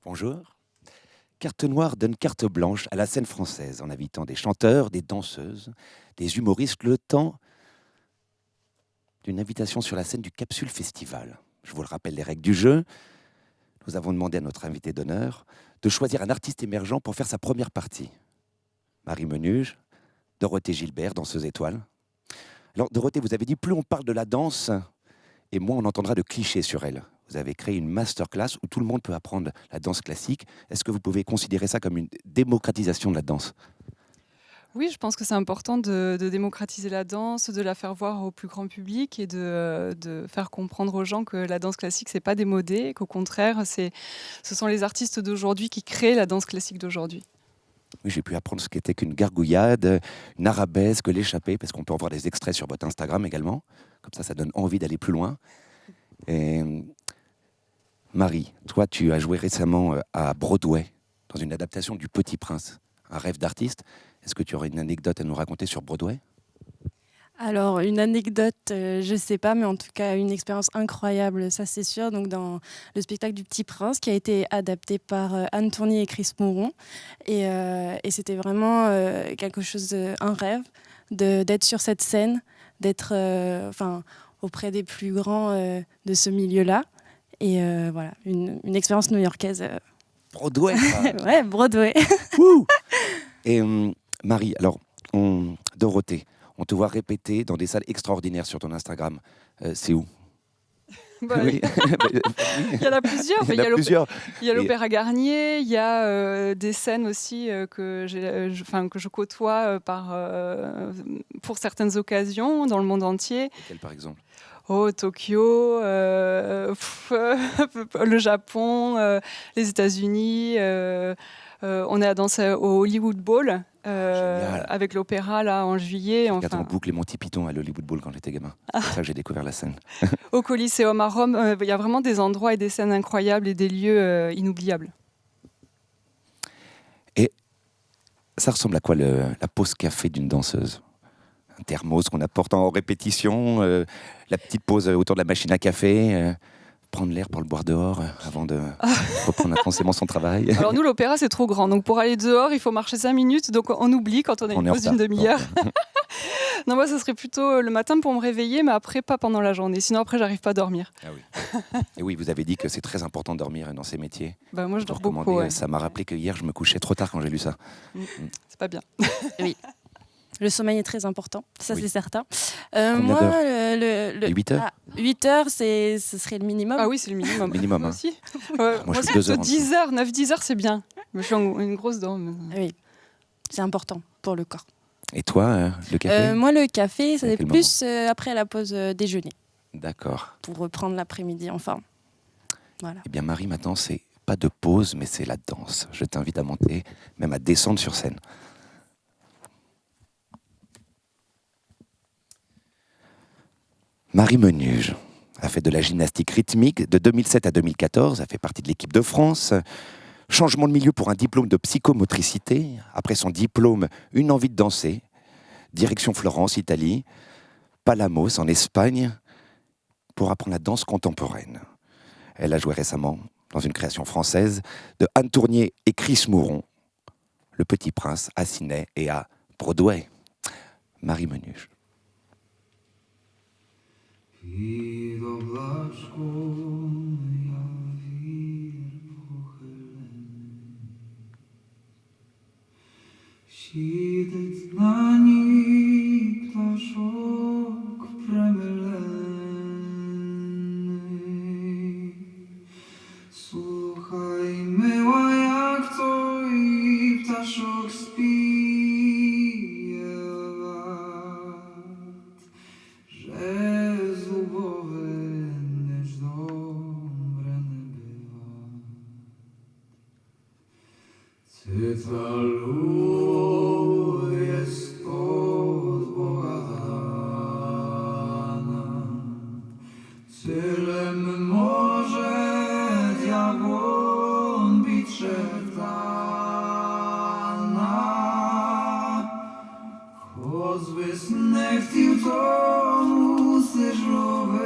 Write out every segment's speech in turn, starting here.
Bonjour. Carte Noire donne carte blanche à la scène française en invitant des chanteurs, des danseuses, des humoristes le temps d'une invitation sur la scène du Capsule Festival. Je vous le rappelle les règles du jeu. Nous avons demandé à notre invité d'honneur de choisir un artiste émergent pour faire sa première partie. Marie Menuge, Dorothée Gilbert, danseuse étoile. Alors Dorothée, vous avez dit plus on parle de la danse et moins on entendra de clichés sur elle. Vous avez créé une masterclass où tout le monde peut apprendre la danse classique. Est-ce que vous pouvez considérer ça comme une démocratisation de la danse ? Oui, je pense que c'est important de démocratiser la danse, de la faire voir au plus grand public et de faire comprendre aux gens que la danse classique, c'est pas démodé, qu'au contraire, ce sont les artistes d'aujourd'hui qui créent la danse classique d'aujourd'hui. Oui, j'ai pu apprendre ce qu'était qu'une gargouillade, une arabesque, l'échappée, parce qu'on peut en voir des extraits sur votre Instagram également. Comme ça donne envie d'aller plus loin. Et Marie, toi, tu as joué récemment à Broadway, dans une adaptation du Petit Prince, un rêve d'artiste. Est-ce que tu aurais une anecdote à nous raconter sur Broadway ? Alors, une anecdote, je ne sais pas, mais en tout cas, une expérience incroyable, ça c'est sûr. Donc, dans le spectacle du Petit Prince, qui a été adapté par Anne Tournier et Chris Mouron. Et c'était vraiment quelque chose, un rêve, d'être sur cette scène, d'être auprès des plus grands de ce milieu-là. Et voilà, une expérience new-yorkaise. Broadway Ouais, Broadway. Et Marie, alors, Dorothée, on te voit répéter dans des salles extraordinaires sur ton Instagram. C'est où ? Oui. Il y en a plusieurs. Il y a l'Opéra Garnier, il y a des scènes aussi que je côtoie pour certaines occasions dans le monde entier. Quelle par exemple ? Tokyo, le Japon, les États-Unis. On est à danser au Hollywood Bowl avec l'opéra là en juillet. J'ai regardé en boucle les Monty Python à l'Hollywood Bowl quand j'étais gamin. C'est ça que j'ai découvert la scène. Au Coliseum à Rome, il y a vraiment des endroits et des scènes incroyables et des lieux inoubliables. Et ça ressemble à quoi la pause café d'une danseuse ? Un thermos qu'on apporte en répétition, la petite pause autour de la machine à café, prendre l'air pour le boire dehors avant de reprendre intensément son travail. Alors nous, l'opéra, c'est trop grand. Donc pour aller dehors, il faut marcher 5 minutes. Donc on oublie quand on a une pause d'une demi-heure. Non, moi, ça serait plutôt le matin pour me réveiller, mais après, pas pendant la journée. Sinon, après, j'arrive pas à dormir. Ah oui. Et oui, vous avez dit que c'est très important de dormir dans ces métiers. Moi, je dors beaucoup. Ouais. Ça m'a rappelé que hier, je me couchais trop tard quand j'ai lu ça. C'est pas bien. Oui. Le sommeil est très important, ça c'est certain. Moi, le 8 heures 8 heures, ce serait le minimum. Ah oui, c'est le minimum. Minimum, moi aussi. Moi, c'est 2 heures. 10 heures, 9-10 heures, c'est bien. Je suis une grosse dame. Oui, c'est important pour le corps. Et toi, le café ? Moi, le café, c'est plus après la pause déjeuner. D'accord. Pour reprendre l'après-midi en forme. Voilà. Eh bien, Marie, maintenant, c'est pas de pause, mais c'est la danse. Je t'invite à monter, même à descendre sur scène. Marie Menuge a fait de la gymnastique rythmique de 2007 à 2014, a fait partie de l'équipe de France. Changement de milieu pour un diplôme de psychomotricité. Après son diplôme, une envie de danser. Direction Florence, Italie. Palamos, en Espagne, pour apprendre la danse contemporaine. Elle a joué récemment dans une création française de Anne Tournier et Chris Mouron, Le Petit Prince à Sydney et à Broadway. Marie Menuge. Pід облачком явір похилений, сідить на ній пташок премилений. Слухай, мила, як той пташок співає. Cytalu jest od Boga dana, cylem może diabłom bić szeptana. Choćby snech chcił, to musisz robić.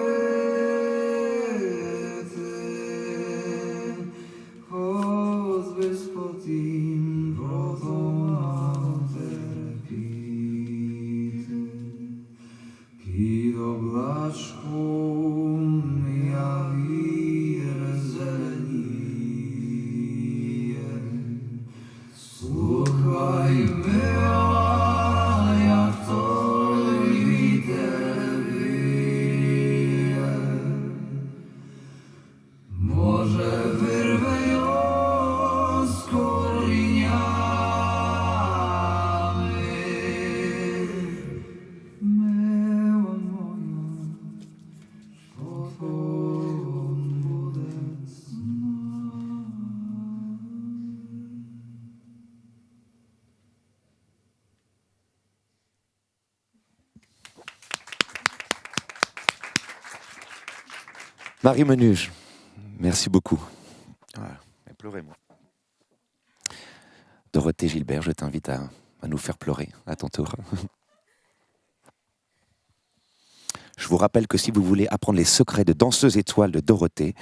Marie Menuge, merci beaucoup. Voilà, mais pleurez-moi. Dorothée Gilbert, je t'invite à nous faire pleurer à ton tour. Je vous rappelle que si vous voulez apprendre les secrets de Danseuse étoile de Dorothée,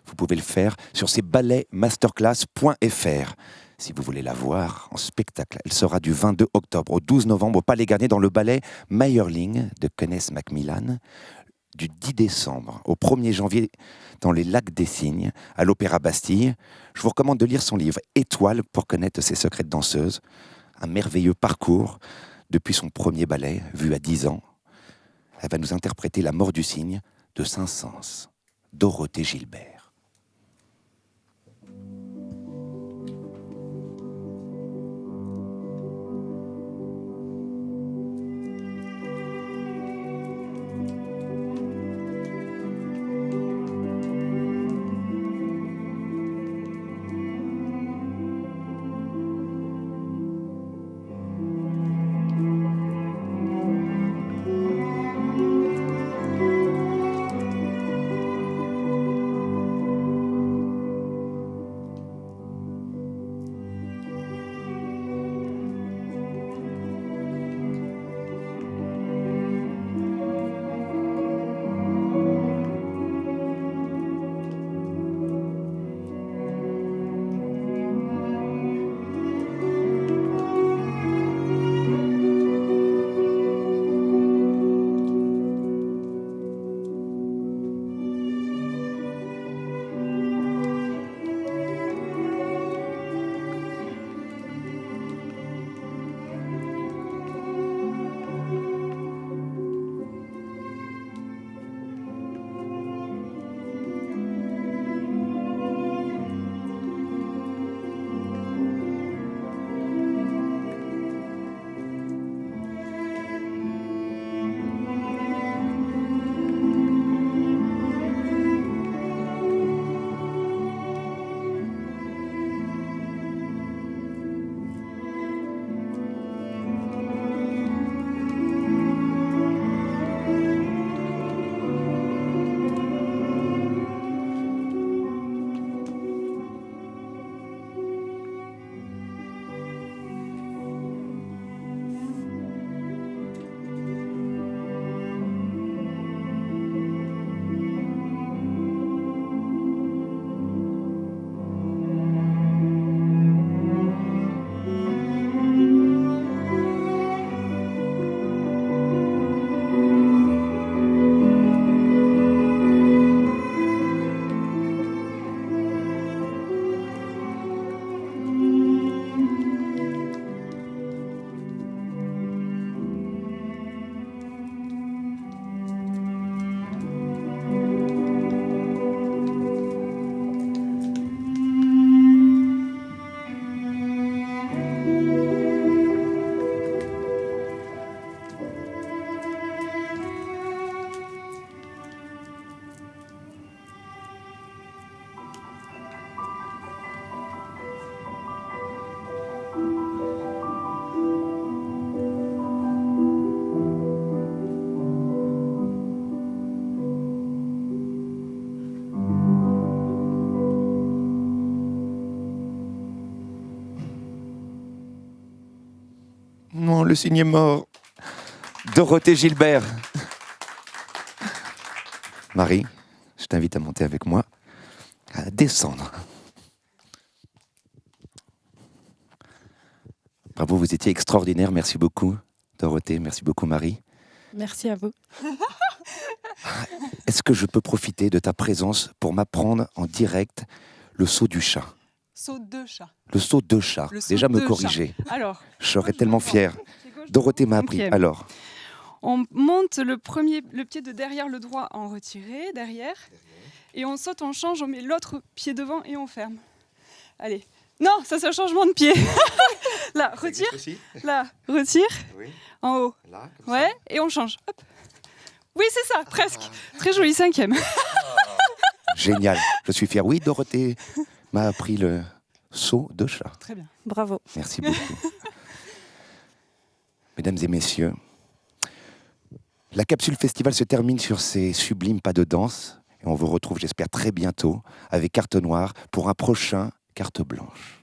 vous pouvez le faire sur ses balletsmasterclass.fr. Si vous voulez la voir en spectacle, elle sera du 22 octobre au 12 novembre au Palais Garnier dans le ballet Meyerling de Kenneth Macmillan, du 10 décembre au 1er janvier dans les Lacs des Cygnes, à l'Opéra Bastille. Je vous recommande de lire son livre « Étoile » pour connaître ses secrets de danseuse. Un merveilleux parcours depuis son premier ballet, vu à 10 ans. Elle va nous interpréter La mort du cygne de Saint-Saëns. Dorothée Gilbert. Non, le cygne est mort. Dorothée Gilbert. Marie, je t'invite à monter avec moi, à descendre. Bravo, vous étiez extraordinaire. Merci beaucoup, Dorothée. Merci beaucoup, Marie. Merci à vous. Est-ce que je peux profiter de ta présence pour m'apprendre en direct le saut du chat? Saut de chat. Le saut de chat. Le saut Déjà me de corriger. chat. Alors, Je serais tellement fier. Dorothée m'a appris. Ok. Alors, on monte le pied de derrière le droit en retiré, derrière. Et on saute, on change, on met l'autre pied devant et on ferme. Allez. Non, ça c'est un changement de pied. Là, retire. Là, retire. Oui. En haut. Là, Ouais, et on change. Hop. Oui, c'est ça, presque. Très joli, 5e. Génial. Je suis fier. Oui, Dorothée m'a appris le saut de chat. Très bien. Bravo. Merci beaucoup. Mesdames et messieurs, la capsule festival se termine sur ces sublimes pas de danse. Et on vous retrouve, j'espère, très bientôt avec Carte Noire pour un prochain Carte Blanche.